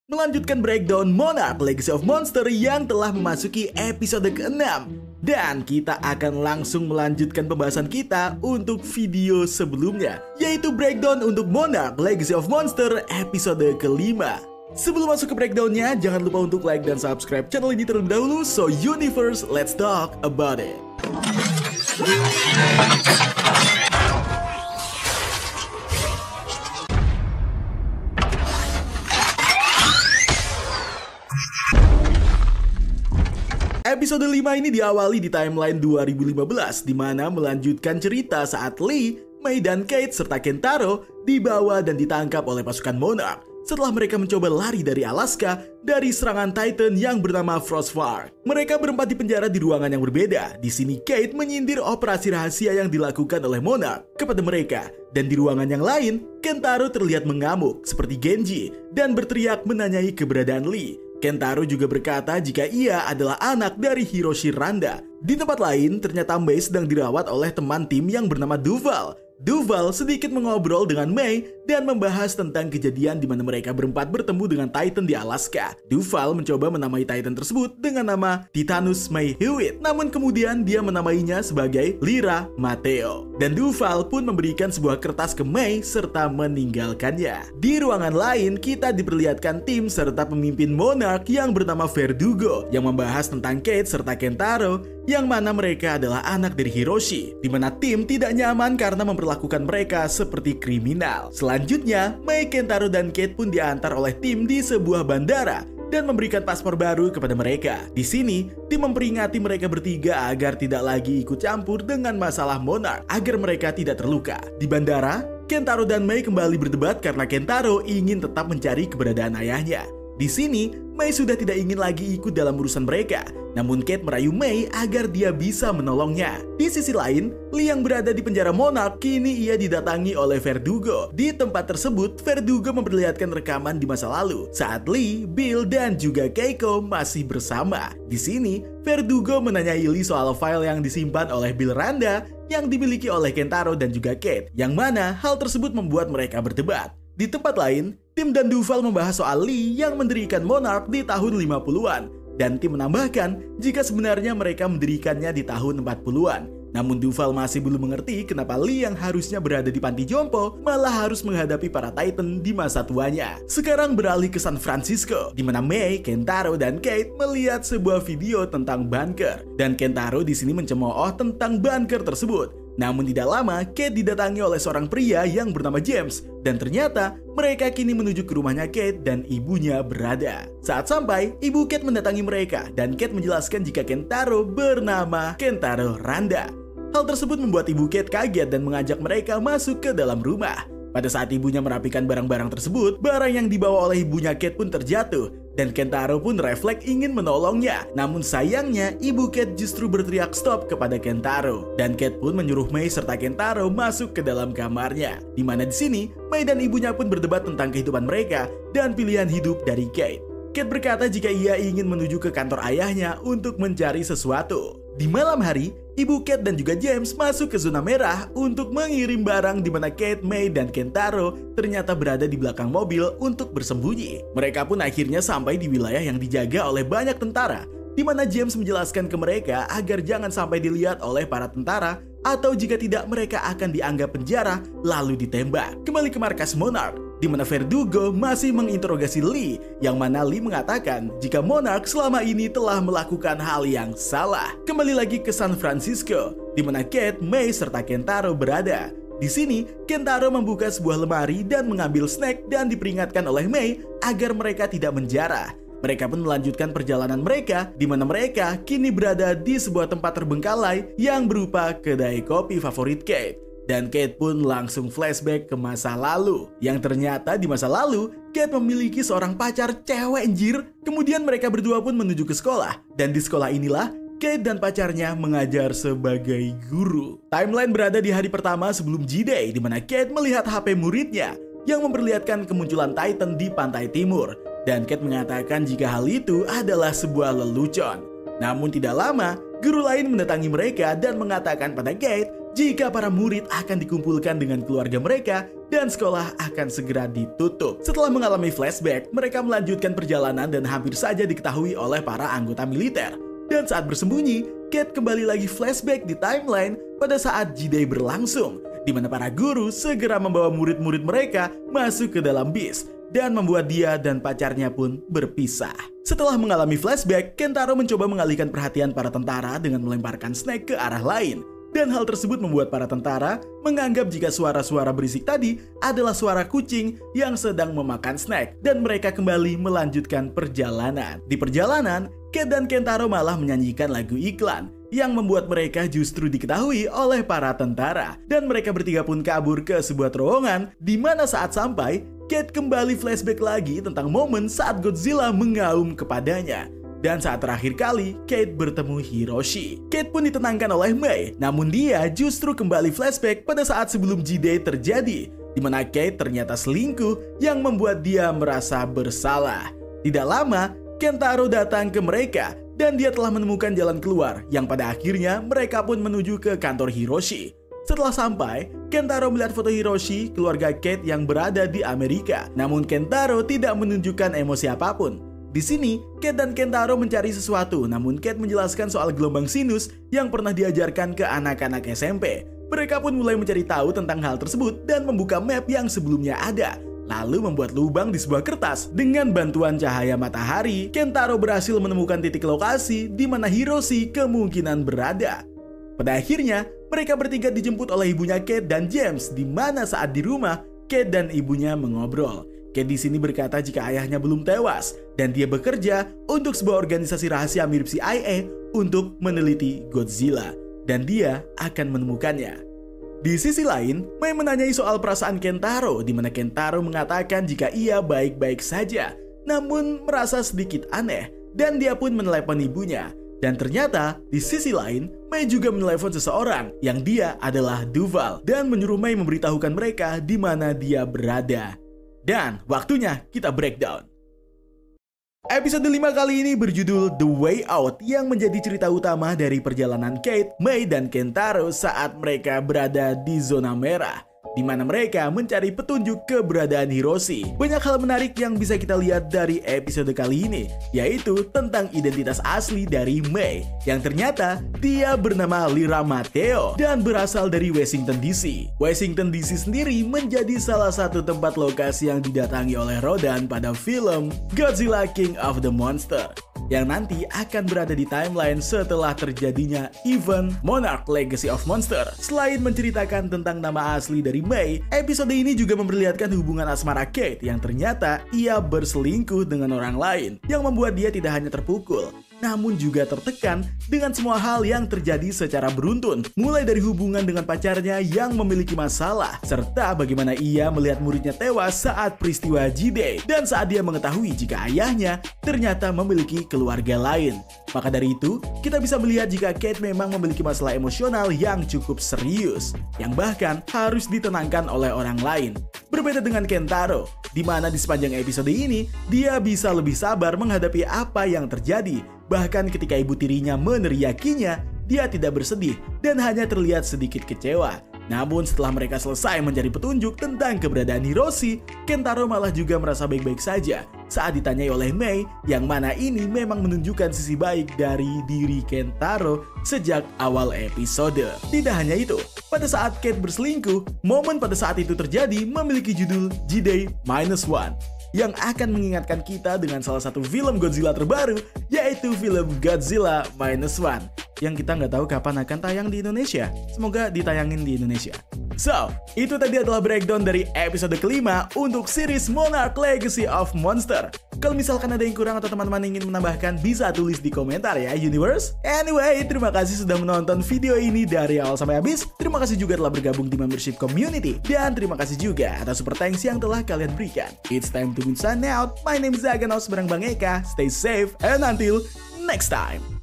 melanjutkan breakdown Monarch Legacy of Monster yang telah memasuki episode ke-6. Dan kita akan langsung melanjutkan pembahasan kita untuk video sebelumnya, yaitu breakdown untuk Monarch Legacy of Monster episode ke-5. Sebelum masuk ke breakdownnya, jangan lupa untuk like dan subscribe channel ini terlebih dahulu. So Universe, let's talk about it. Episode 5 ini diawali di timeline 2015, di mana melanjutkan cerita saat Lee, Mei, dan Kate serta Kentaro dibawa dan ditangkap oleh pasukan Monarch setelah mereka mencoba lari dari Alaska dari serangan Titan yang bernama Frostfire. Mereka berempat dipenjara di ruangan yang berbeda. Di sini Kate menyindir operasi rahasia yang dilakukan oleh Monarch kepada mereka. Dan di ruangan yang lain, Kentaro terlihat mengamuk seperti Genji dan berteriak menanyai keberadaan Lee. Kentaro juga berkata jika ia adalah anak dari Hiroshi Randa. Di tempat lain, ternyata Mei sedang dirawat oleh teman tim yang bernama Duval. Duval sedikit mengobrol dengan Mei dan membahas tentang kejadian di mana mereka berempat bertemu dengan Titan di Alaska. Duval mencoba menamai Titan tersebut dengan nama Titanus Mei Hewitt, namun kemudian dia menamainya sebagai Lyra Mateo. Dan Duval pun memberikan sebuah kertas ke Mei serta meninggalkannya. Di ruangan lain, kita diperlihatkan tim serta pemimpin Monarch yang bernama Verdugo yang membahas tentang Kate serta Kentaro, yang mana mereka adalah anak dari Hiroshi, di mana tim tidak nyaman karena memperlakukan mereka seperti kriminal. Selanjutnya, Mei, Kentaro, dan Kate pun diantar oleh tim di sebuah bandara dan memberikan paspor baru kepada mereka. Di sini, tim memperingati mereka bertiga agar tidak lagi ikut campur dengan masalah Monarch agar mereka tidak terluka. Di bandara, Kentaro dan Mei kembali berdebat karena Kentaro ingin tetap mencari keberadaan ayahnya. Di sini, Mei sudah tidak ingin lagi ikut dalam urusan mereka, namun Kate merayu Mei agar dia bisa menolongnya. Di sisi lain, Lee yang berada di penjara Monarch kini ia didatangi oleh Verdugo. Di tempat tersebut, Verdugo memperlihatkan rekaman di masa lalu saat Lee, Bill, dan juga Keiko masih bersama. Di sini, Verdugo menanyai Lee soal file yang disimpan oleh Bill Randa yang dimiliki oleh Kentaro dan juga Kate, yang mana hal tersebut membuat mereka berdebat. Di tempat lain, Tim dan Duval membahas soal Lee yang mendirikan Monarch di tahun 50-an. Dan Tim menambahkan jika sebenarnya mereka mendirikannya di tahun 40-an. Namun Duval masih belum mengerti kenapa Lee yang harusnya berada di panti jompo malah harus menghadapi para Titan di masa tuanya. Sekarang beralih ke San Francisco, di mana Mei, Kentaro, dan Kate melihat sebuah video tentang bunker. Dan Kentaro di sini mencemooh tentang bunker tersebut. Namun tidak lama, Kate didatangi oleh seorang pria yang bernama James. Dan ternyata mereka kini menuju ke rumahnya Kate dan ibunya berada. Saat sampai, ibu Kate mendatangi mereka dan Kate menjelaskan jika Kentaro bernama Kentaro Randa. Hal tersebut membuat ibu Kate kaget dan mengajak mereka masuk ke dalam rumah. Pada saat ibunya merapikan barang-barang tersebut, barang yang dibawa oleh ibunya Kate pun terjatuh. Dan Kentaro pun refleks ingin menolongnya. Namun sayangnya, ibu Kate justru berteriak stop kepada Kentaro. Dan Kate pun menyuruh Mei serta Kentaro masuk ke dalam kamarnya. Di mana di sini, Mei dan ibunya pun berdebat tentang kehidupan mereka dan pilihan hidup dari Kate. Kate berkata jika ia ingin menuju ke kantor ayahnya untuk mencari sesuatu. Di malam hari, ibu Kate dan juga James masuk ke zona merah untuk mengirim barang di mana Kate, Mei, dan Kentaro ternyata berada di belakang mobil untuk bersembunyi. Mereka pun akhirnya sampai di wilayah yang dijaga oleh banyak tentara, di mana James menjelaskan ke mereka agar jangan sampai dilihat oleh para tentara atau jika tidak mereka akan dianggap penjara lalu ditembak. Kembali ke markas Monarch, di mana Verdugo masih menginterogasi Lee, yang mana Lee mengatakan jika Monarch selama ini telah melakukan hal yang salah. Kembali lagi ke San Francisco, di mana Kate, Mei, serta Kentaro berada. Di sini, Kentaro membuka sebuah lemari dan mengambil snack dan diperingatkan oleh Mei agar mereka tidak menjarah. Mereka pun melanjutkan perjalanan mereka, di mana mereka kini berada di sebuah tempat terbengkalai yang berupa kedai kopi favorit Kate. Dan Kate pun langsung flashback ke masa lalu. Yang ternyata di masa lalu, Kate memiliki seorang pacar cewek anjir. Kemudian mereka berdua pun menuju ke sekolah. Dan di sekolah inilah, Kate dan pacarnya mengajar sebagai guru. Timeline berada di hari pertama sebelum G-Day, di mana Kate melihat HP muridnya yang memperlihatkan kemunculan Titan di pantai timur. Dan Kate mengatakan jika hal itu adalah sebuah lelucon. Namun tidak lama, guru lain mendatangi mereka dan mengatakan pada Kate jika para murid akan dikumpulkan dengan keluarga mereka dan sekolah akan segera ditutup. Setelah mengalami flashback, mereka melanjutkan perjalanan dan hampir saja diketahui oleh para anggota militer. Dan saat bersembunyi, Kate kembali lagi flashback di timeline pada saat G-Day berlangsung, di mana para guru segera membawa murid-murid mereka masuk ke dalam bis dan membuat dia dan pacarnya pun berpisah. Setelah mengalami flashback, Kentaro mencoba mengalihkan perhatian para tentara dengan melemparkan snack ke arah lain. Dan hal tersebut membuat para tentara menganggap jika suara-suara berisik tadi adalah suara kucing yang sedang memakan snack. Dan mereka kembali melanjutkan perjalanan. Di perjalanan, Kate dan Kentaro malah menyanyikan lagu iklan yang membuat mereka justru diketahui oleh para tentara. Dan mereka bertiga pun kabur ke sebuah terowongan, di mana saat sampai, Kate kembali flashback lagi tentang momen saat Godzilla mengaum kepadanya. Dan saat terakhir kali, Kate bertemu Hiroshi. Kate pun ditenangkan oleh Mei, namun dia justru kembali flashback pada saat sebelum G-Day terjadi, di mana Kate ternyata selingkuh yang membuat dia merasa bersalah. Tidak lama, Kentaro datang ke mereka dan dia telah menemukan jalan keluar yang pada akhirnya mereka pun menuju ke kantor Hiroshi. Setelah sampai, Kentaro melihat foto Hiroshi, keluarga Kate yang berada di Amerika. Namun Kentaro tidak menunjukkan emosi apapun. Di sini, Kate dan Kentaro mencari sesuatu, namun Kate menjelaskan soal gelombang sinus yang pernah diajarkan ke anak-anak SMP. Mereka pun mulai mencari tahu tentang hal tersebut dan membuka map yang sebelumnya ada, lalu membuat lubang di sebuah kertas. Dengan bantuan cahaya matahari, Kentaro berhasil menemukan titik lokasi di mana Hiroshi kemungkinan berada. Pada akhirnya, mereka bertiga dijemput oleh ibunya Kate dan James, di mana saat di rumah, Kate dan ibunya mengobrol. Kate di sini berkata jika ayahnya belum tewas dan dia bekerja untuk sebuah organisasi rahasia mirip CIA untuk meneliti Godzilla dan dia akan menemukannya. Di sisi lain, Mei menanyai soal perasaan Kentaro, di mana Kentaro mengatakan jika ia baik-baik saja, namun merasa sedikit aneh dan dia pun menelepon ibunya. Dan ternyata di sisi lain, Mei juga menelepon seseorang yang dia adalah Duval dan menyuruh Mei memberitahukan mereka di mana dia berada. Dan waktunya kita breakdown. Episode 5 kali ini berjudul The Way Out yang menjadi cerita utama dari perjalanan Kate, Mei, dan Kentaro saat mereka berada di zona merah, di mana mereka mencari petunjuk keberadaan Hiroshi. Banyak hal menarik yang bisa kita lihat dari episode kali ini, yaitu tentang identitas asli dari Mei, yang ternyata dia bernama Lyra Matteo dan berasal dari Washington DC. Washington DC sendiri menjadi salah satu tempat lokasi yang didatangi oleh Rodan pada film Godzilla King of the Monster, yang nanti akan berada di timeline setelah terjadinya event Monarch Legacy of Monster. Selain menceritakan tentang nama asli dari Mei, episode ini juga memperlihatkan hubungan asmara Kate yang ternyata ia berselingkuh dengan orang lain, yang membuat dia tidak hanya terpukul, namun juga tertekan dengan semua hal yang terjadi secara beruntun, mulai dari hubungan dengan pacarnya yang memiliki masalah, serta bagaimana ia melihat muridnya tewas saat peristiwa G-Day, dan saat dia mengetahui jika ayahnya ternyata memiliki keluarga lain. Maka dari itu, kita bisa melihat jika Kate memang memiliki masalah emosional yang cukup serius, yang bahkan harus ditenangkan oleh orang lain. Berbeda dengan Kentaro, di mana di sepanjang episode ini, dia bisa lebih sabar menghadapi apa yang terjadi. Bahkan ketika ibu tirinya meneriakinya, dia tidak bersedih dan hanya terlihat sedikit kecewa. Namun setelah mereka selesai mencari petunjuk tentang keberadaan Hiroshi, Kentaro malah juga merasa baik-baik saja saat ditanyai oleh Mei, yang mana ini memang menunjukkan sisi baik dari diri Kentaro sejak awal episode. Tidak hanya itu, pada saat Kate berselingkuh, momen pada saat itu terjadi memiliki judul G-Day -1, yang akan mengingatkan kita dengan salah satu film Godzilla terbaru, yaitu film Godzilla -1, yang kita nggak tahu kapan akan tayang di Indonesia. Semoga ditayangin di Indonesia. So, itu tadi adalah breakdown dari episode kelima untuk series Monarch Legacy of Monster. Kalau misalkan ada yang kurang atau teman-teman ingin menambahkan, bisa tulis di komentar ya, Universe. Anyway, terima kasih sudah menonton video ini dari awal sampai habis. Terima kasih juga telah bergabung di membership community. Dan terima kasih juga atas super thanks yang telah kalian berikan. It's time to sign out. My name is Zaganos bareng Bang Eka. Stay safe and until next time.